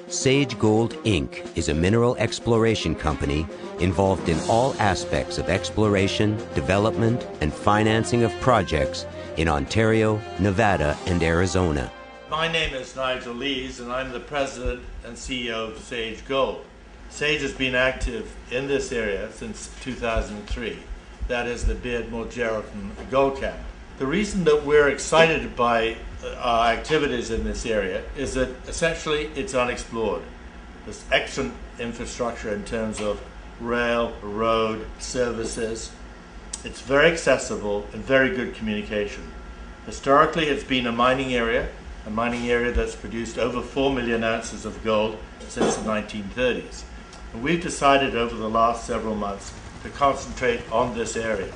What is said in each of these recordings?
Sage Gold Inc. is a mineral exploration company involved in all aspects of exploration, development, and financing of projects in Ontario, Nevada, and Arizona. My name is Nigel Lees, and I'm the president and CEO of Sage Gold. Sage has been active in this area since 2003. That is the Beard-Moore-Geraldton Gold Camp. The reason that we're excited by our activities in this area is that essentially it's unexplored. There's excellent infrastructure in terms of rail, road, services. It's very accessible and very good communication. Historically, it's been a mining area that's produced over 4 million ounces of gold since the 1930s. And we've decided over the last several months to concentrate on this area.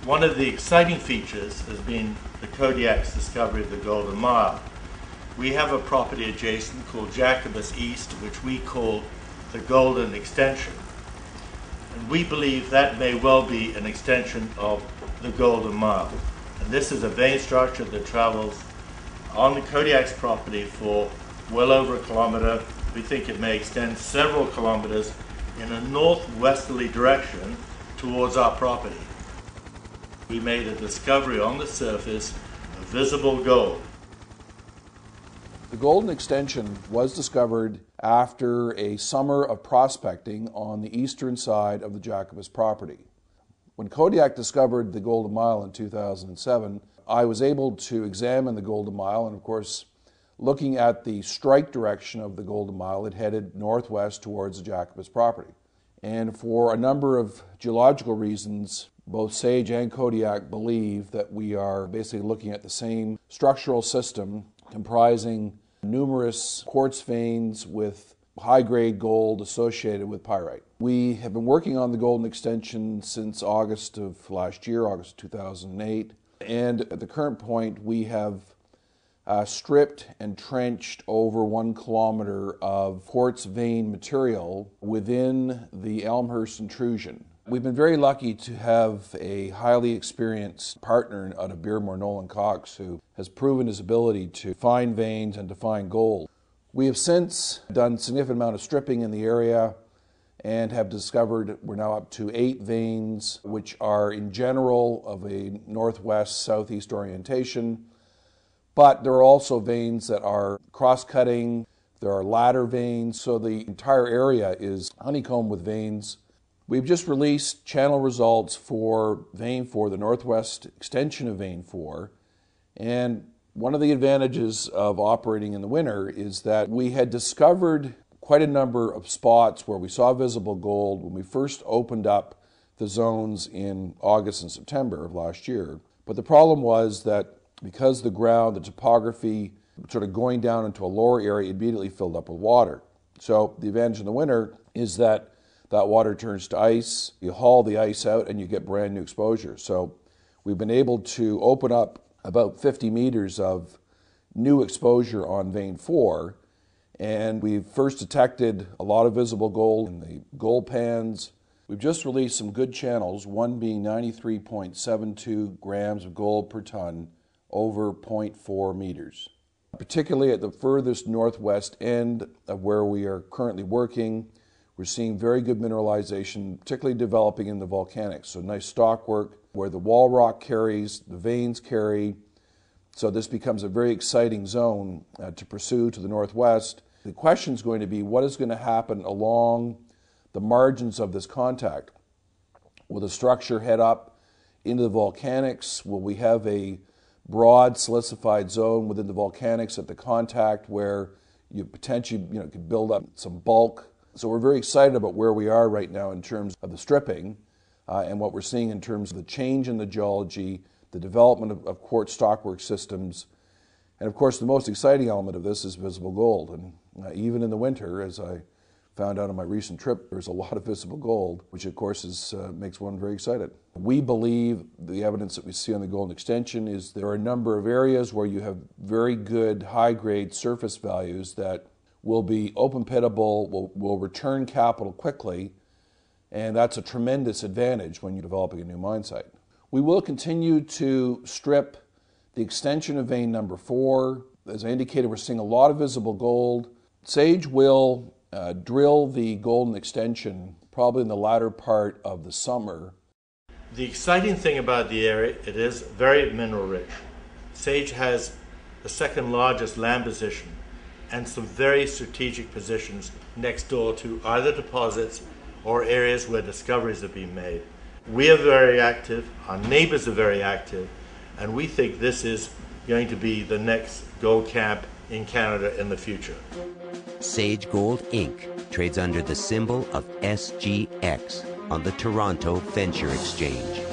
One of the exciting features has been the Kodiak's discovery of the Golden Mile. We have a property adjacent called Jacobus East, which we call the Golden Extension. And we believe that may well be an extension of the Golden Mile. And this is a vein structure that travels on the Kodiak's property for well over a kilometer. We think it may extend several kilometers in a northwesterly direction towards our property. We made a discovery on the surface of visible gold. The Golden Extension was discovered after a summer of prospecting on the eastern side of the Jacobus property. When Kodiak discovered the Golden Mile in 2007, I was able to examine the Golden Mile, and of course, looking at the strike direction of the Golden Mile, it headed northwest towards the Jacobus property. And for a number of geological reasons, both Sage and Kodiak believe that we are basically looking at the same structural system comprising numerous quartz veins with high-grade gold associated with pyrite. We have been working on the Golden Extension since August of last year, August 2008, and at the current point we have stripped and trenched over 1 kilometer of quartz vein material within the Elmhurst intrusion. We've been very lucky to have a highly experienced partner out of Beard-Moore Nolan Cox who has proven his ability to find veins and to find gold. We have since done a significant amount of stripping in the area and have discovered we're now up to 8 veins which are in general of a northwest-southeast orientation, but there are also veins that are cross-cutting, there are ladder veins, so the entire area is honeycombed with veins. We've just released channel results for vein 4, the northwest extension of vein 4, and one of the advantages of operating in the winter is that we had discovered quite a number of spots where we saw visible gold when we first opened up the zones in August and September of last year. But the problem was that because the ground, the topography, sort of going down into a lower area, immediately filled up with water. So the advantage in the winter is that water turns to ice, you haul the ice out, and you get brand new exposure. So we've been able to open up about 50 meters of new exposure on vein 4, and we've first detected a lot of visible gold in the gold pans. We've just released some good channels, one being 93.72 grams of gold per ton over 0.4 meters. Particularly at the furthest northwest end of where we are currently working, we're seeing very good mineralization, particularly developing in the volcanics. So nice stockwork where the wall rock carries, the veins carry. So this becomes a very exciting zone to pursue to the northwest. The question is going to be what is going to happen along the margins of this contact. Will the structure head up into the volcanics? Will we have a broad silicified zone within the volcanics at the contact where you potentially could build up some bulk? So we're very excited about where we are right now in terms of the stripping and what we're seeing in terms of the change in the geology, the development of quartz stockwork systems. And of course, the most exciting element of this is visible gold. And even in the winter, as I found out on my recent trip, there's a lot of visible gold, which of course makes one very excited. We believe the evidence that we see on the Golden Extension is there are a number of areas where you have very good high-grade surface values that will be open pitable, will return capital quickly, and that's a tremendous advantage when you're developing a new mine site. We will continue to strip the extension of vein number 4, As I indicated, we're seeing a lot of visible gold. Sage will drill the golden extension probably in the latter part of the summer. The exciting thing about the area, it is very mineral rich. Sage has the second largest land position and some very strategic positions next door to either deposits or areas where discoveries have been made. We are very active, our neighbors are very active, and we think this is going to be the next gold camp in Canada in the future. Sage Gold Inc. trades under the symbol of SGX on the Toronto Venture Exchange.